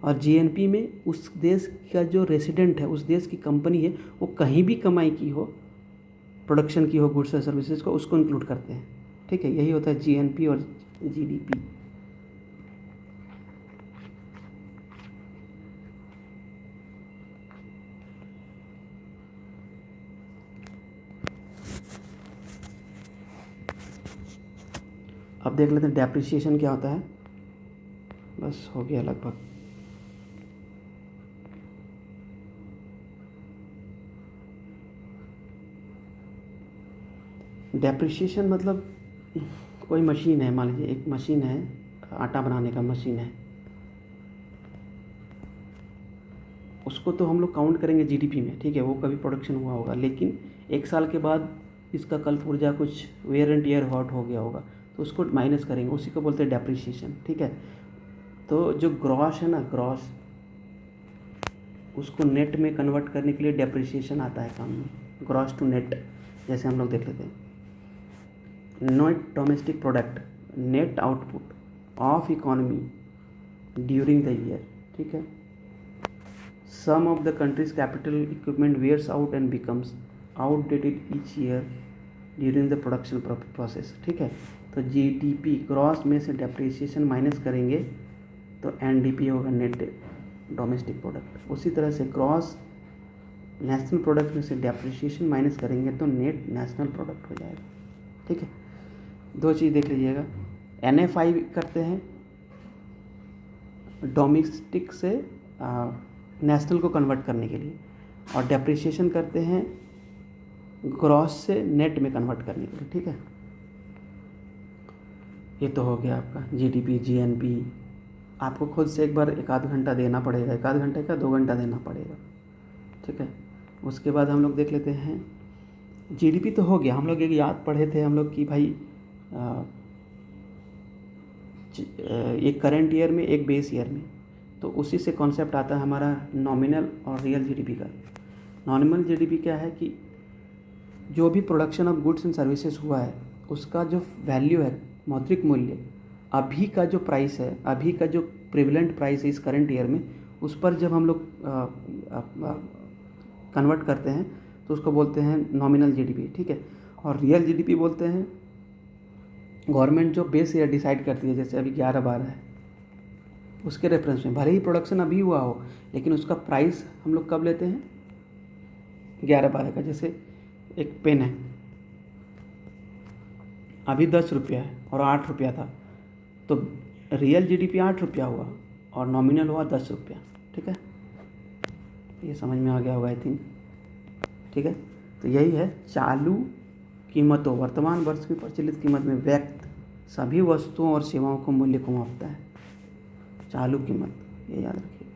और GNP में उस देश का जो रेसिडेंट है, उस देश की कंपनी है, वो कहीं भी कमाई की हो, प्रोडक्शन की हो गुड्स और सर्विसेज को, उसको इंक्लूड करते हैं, ठीक है। यही होता है GNP और GDP। अब देख लेते हैं डेप्रिसिएशन क्या होता है, बस हो गया लगभग। डेप्रिसिएशन मतलब कोई मशीन है, मान लीजिए एक मशीन है, आटा बनाने का मशीन है, उसको तो हम लोग काउंट करेंगे GDP में, ठीक है, वो कभी प्रोडक्शन हुआ होगा, लेकिन एक साल के बाद इसका कल पुर्जा कुछ वेयर एंड टियर हॉट हो गया होगा, तो उसको माइनस करेंगे, उसी को बोलते हैं डेप्रिसिएशन, ठीक है। तो जो ग्रॉस है ना, ग्रॉस, उसको नेट में कन्वर्ट करने के लिए डेप्रिसिएशन आता है काम में, ग्रॉस टू नेट, जैसे हम लोग देख लेते हैं। Net domestic product, net output of economy during the year, ठीक है। Some of the country's capital equipment wears out and becomes outdated each year during the production process, ठीक है। तो GDP ग्रॉस में से डेप्रिसिएशन माइनस करेंगे तो NDP होगा, नेट डोमेस्टिक प्रोडक्ट। उसी तरह से ग्रॉस नेशनल प्रोडक्ट में से डेप्रिसिएशन माइनस करेंगे तो नेट नेशनल प्रोडक्ट हो जाएगा, ठीक है। दो चीज़ देख लीजिएगा, NFI करते हैं डोमेस्टिक से नेशनल को कन्वर्ट करने के लिए, और डेप्रिसिएशन करते हैं ग्रॉस से नेट में कन्वर्ट करने के लिए, ठीक है। ये तो हो गया आपका GDP GNP। आपको खुद से एक बार 1 आध घंटा देना पड़ेगा, 1 आध घंटे का 2 घंटा देना पड़ेगा, ठीक है। उसके बाद हम लोग देख लेते हैं जीडीपी तो हो गया, हम लोग एक याद पढ़े थे हम लोग कि भाई एक करंट ईयर में एक बेस ईयर में, तो उसी से कॉन्सेप्ट आता है हमारा नॉमिनल और रियल जीडीपी का। नॉमिनल जीडीपी क्या है कि जो भी production of goods and services हुआ है उसका जो वैल्यू है, मौद्रिक मूल्य, अभी का जो प्राइस है, अभी का जो प्रिवलेंट प्राइस है इस करंट ईयर में, उस पर जब हम लोग कन्वर्ट करते हैं तो उसको बोलते हैं नॉमिनल जीडीपी, ठीक है। और रियल जीडीपी बोलते हैं गवर्नमेंट जो बेस ईयर डिसाइड करती है, जैसे अभी 11-12 है उसके रेफरेंस में, भले ही प्रोडक्शन अभी हुआ हो लेकिन उसका प्राइस हम लोग कब लेते हैं, 11-12 का। जैसे एक पेन है, अभी 10 रुपया है और 8 रुपया था, तो रियल जीडीपी 8 रुपया हुआ और नॉमिनल हुआ 10 रुपया, ठीक है। ये समझ में आ गया होगा आई थिंक, ठीक है। तो यही है चालू कीमतों, वर्तमान वर्ष की प्रचलित कीमत में व्यक्त सभी वस्तुओं और सेवाओं को मूल्य को मापता है, चालू कीमत, ये याद रखिए।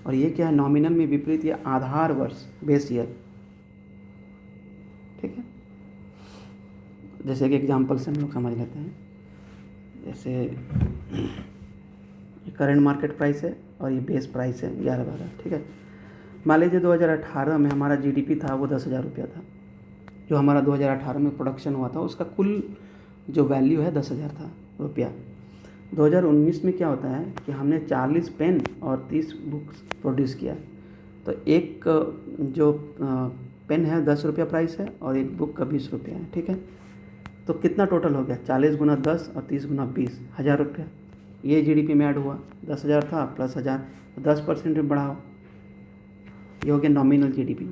और ये क्या है, नॉमिनल में विपरीत या आधार वर्ष, बेस ईयर, ठीक है। जैसे एक एग्जांपल से हम लोग समझ लेते हैं, जैसे करंट मार्केट प्राइस है और ये बेस प्राइस है 11-12, ठीक है। मान लीजिए 2018 में हमारा जीडीपी था वो 10,000 रुपया था, जो हमारा 2018 में प्रोडक्शन हुआ था उसका कुल जो वैल्यू है 10,000 था रुपया। 2019 में क्या होता है कि हमने 40 पेन और 30 बुक्स प्रोड्यूस किया, तो एक जो पेन है 10 रुपया प्राइस है और एक बुक का 20 रुपया है, ठीक है। तो कितना टोटल हो गया, 40 गुना 10 और 30 गुना 20, 1,000 रुपया। ये जीडीपी में ऐड हुआ, 10,000 था प्लस 1,000, 10% में बढ़ाओ, ये हो गया नॉमिनल जीडीपी।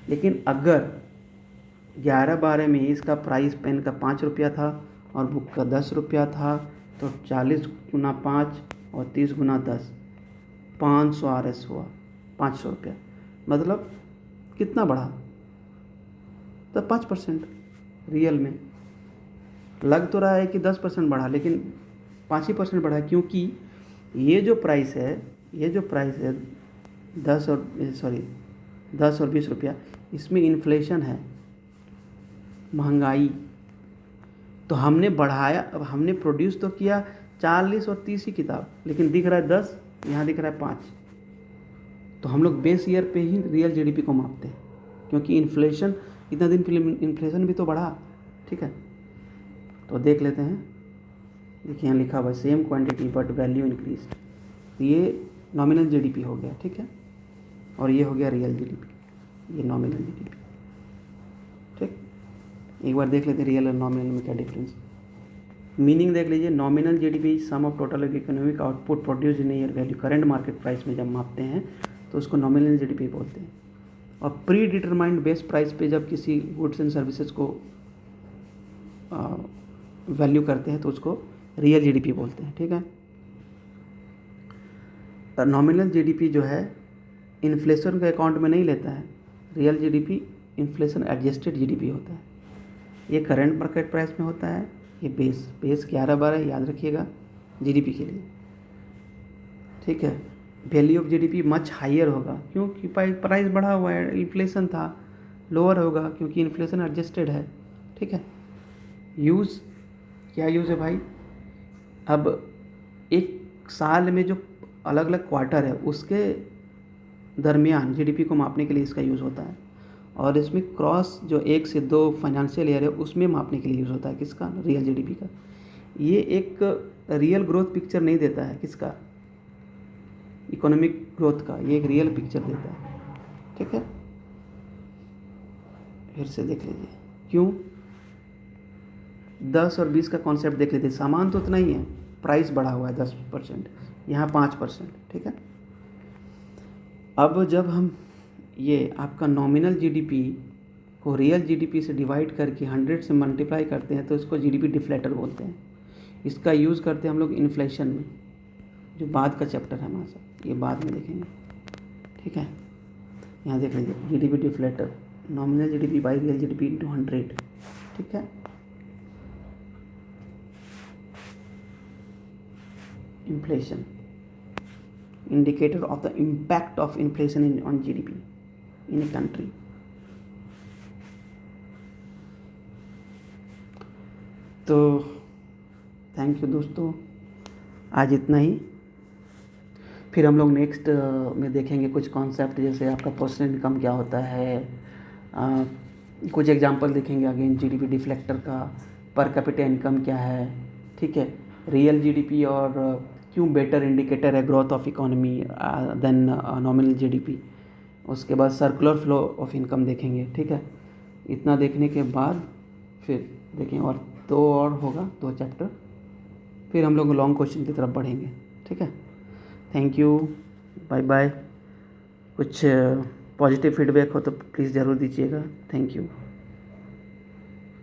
लेकिन अगर 11-12 में इसका प्राइस पेन का 5 रुपया था और बुक का 10 रुपया था, तो 40 गुना 5 और 30 गुना 10, 500 RS हुआ, 500 रुपया। मतलब कितना बढ़ा, तो 5%। रियल में लग तो रहा है कि 10% बढ़ा, लेकिन 5% बढ़ा, क्योंकि ये जो प्राइस है 10 और 20 रुपया, इसमें इन्फ्लेशन है, महंगाई। तो हमने बढ़ाया, अब हमने प्रोड्यूस तो किया 40 और 30 ही किताब, लेकिन दिख रहा है 10, यहाँ दिख रहा है 5। तो हम लोग बेस ईयर पे ही रियल जीडीपी को मापते हैं, क्योंकि इन्फ्लेशन इतना दिन इन्फ्लेशन भी तो बढ़ा, ठीक है। तो देख लेते हैं, देखिए यहाँ लिखा हुआ है same quantity but value increase, ये नॉमिनल जीडीपी हो गया, ठीक है। और ये हो गया रियल जीडीपी, ये नॉमिनल जीडीपी, ठीक। एक बार देख लेते हैं रियल और नॉमिनल में क्या डिफरेंस। मीनिंग देख लीजिए, nominal GDP sum of total economic output produce in year value, current market price में जब मापते हैं तो उसको नॉमिनल जीडीपी बोलते हैं। और प्री डिटरमाइंड बेस प्राइस पे जब किसी गुड्स एंड सर्विसेज को वैल्यू करते हैं तो उसको रियल जीडीपी बोलते हैं, ठीक है। नॉमिनल जीडीपी जो है इन्फ्लेशन के अकाउंट में नहीं लेता है, real GDP inflation adjusted GDP होता है। ये करंट मार्केट प्राइस में होता है, ये बेस 11-12 याद रखिएगा जीडीपी के लिए, ठीक है। Value of GDP much higher होगा क्योंकि प्राइस बढ़ा हुआ है, इन्फ्लेशन था, लोअर होगा क्योंकि इन्फ्लेशन एडजस्टेड है, ठीक है। यूज़, क्या यूज़ है भाई, अब एक साल में जो अलग अलग क्वार्टर है उसके दरमियान जीडीपी को मापने के लिए इसका यूज़ होता है। और इसमें क्रॉस जो 1 से 2 फाइनेंशियल ईयर है उसमें मापने के लिए यूज़ होता है, किसका, रियल जीडीपी का। ये एक रियल ग्रोथ पिक्चर नहीं देता है, किसका, इकोनॉमिक ग्रोथ का, ये एक रियल पिक्चर देता है, ठीक है। फिर से देख लीजिए, क्यों 10 और 20 का कॉन्सेप्ट देख लेते हैं, सामान तो उतना ही है, प्राइस बढ़ा हुआ है 10%, यहाँ 5%, ठीक है। अब जब हम ये आपका नॉमिनल जीडीपी को रियल जीडीपी से डिवाइड करके 100 से मल्टीप्लाई करते हैं तो इसको जीडीपी डिफ्लेटर बोलते हैं। इसका यूज़ करते हैं हम लोग इन्फ्लेशन में, जो बाद का चैप्टर है हमारा, ये बाद में देखेंगे, ठीक है। यहाँ देख लीजिए GDP deflator, nominal GDP by real GDP into 100, ठीक है। Inflation, indicator of the impact of inflation on GDP in a country. तो थैंक यू दोस्तों, आज इतना ही। फिर हम लोग नेक्स्ट में देखेंगे कुछ कॉन्सेप्ट, जैसे आपका पर्सनल इनकम क्या होता है, कुछ एग्जांपल देखेंगे अगेन जीडीपी डिफ्लेक्टर का, पर कैपिटा इनकम क्या है, ठीक है, रियल जीडीपी और क्यों बेटर इंडिकेटर है growth of economy than nominal GDP. उसके बाद सर्कुलर फ्लो ऑफ इनकम देखेंगे, ठीक है। इतना देखने के बाद फिर देखें और दो और होगा, 2 चैप्टर, फिर हम लोग लॉन्ग क्वेश्चन की तरफ बढ़ेंगे, ठीक है। Thank you, bye bye. कुछ पॉजिटिव फीडबैक हो तो प्लीज़ ज़रूर दीजिएगा। Thank you.